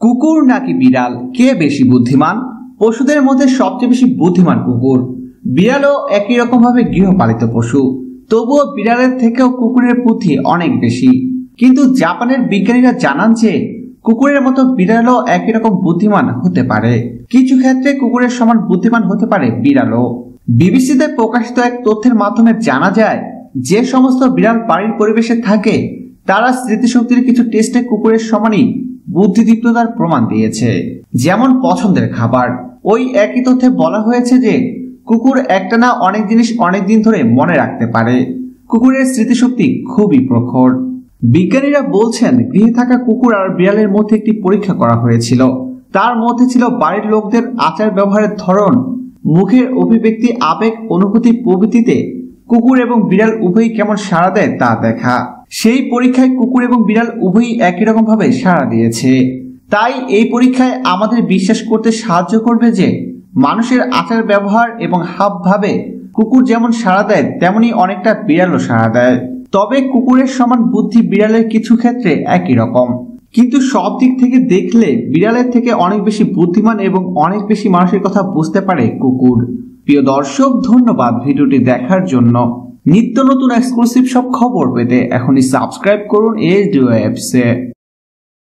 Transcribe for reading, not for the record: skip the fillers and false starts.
কুকুর নাকি বিড়াল, কে বেশি বুদ্ধিমান? পশুদের মধ্যে সবচেয়ে বেশি বুদ্ধিমান কুকুর। বিড়ালও একই রকম ভাবে গৃহপালিত পশু, তবুও বিড়ালের থেকেও কুকুরের বুদ্ধি অনেক বেশি। কিন্তু জাপানের বিজ্ঞানীরা জানান যে কুকুরের মতো বিড়ালও একই রকম বুদ্ধিমান হতে পারে। কিছু ক্ষেত্রে কুকুরের সমান বুদ্ধিমান হতে পারে বিড়ালও। বিবিসিতে প্রকাশিত এক তথ্যের মাধ্যমে জানা যায়, যে সমস্ত বিড়াল বাড়ির পরিবেশে থাকে তারা স্মৃতিশক্তির কিছু টেস্টে কুকুরের সমানই বুদ্ধিদীপ্ততার প্রমাণ দিয়েছে। যেমন পছন্দের খাবার। ওই একই তথ্যে বলা হয়েছে যে কুকুর একটানা অনেক জিনিস অনেকদিন ধরে মনে রাখতে পারে। কুকুরের স্মৃতিশক্তি খুবই প্রখর। বিজ্ঞানীরা বলছেন, গৃহে থাকা কুকুর আর বিড়ালের মধ্যে একটি পরীক্ষা করা হয়েছিল। তার মধ্যে ছিল বাড়ির লোকদের আচার ব্যবহারের ধরন, মুখের অভিব্যক্তি, আবেগ, অনুভূতি প্রভৃতিতে কুকুর এবং বিড়াল উভয়ই কেমন সাড়া দেয় তা দেখা। সেই পরীক্ষায় কুকুর এবং বিড়াল উভয়ই একই রকম ভাবে সাড়া দিয়েছে। তাই এই পরীক্ষায় আমাদের বিশ্বাস করতে সাহায্য করবে যে মানুষের আচার ব্যবহার এবং হাবভাবে কুকুর যেমন সাড়া দেয় তেমনি অনেকটা বিড়ালও সাড়া দেয়। তবে কুকুরের সমান বুদ্ধি বিড়ালের কিছু ক্ষেত্রে একই রকম, কিন্তু সব দিক থেকে দেখলে বিড়ালের থেকে অনেক বেশি বুদ্ধিমান এবং অনেক বেশি মানুষের কথা বুঝতে পারে কুকুর। প্রিয় দর্শক, ধন্যবাদ ভিডিওটি দেখার জন্য। নিত্য নতুন এক্সক্লুসিভ সব খবর পেতে এখনই সাবস্ক্রাইব করুন ASDO অ্যাপসে।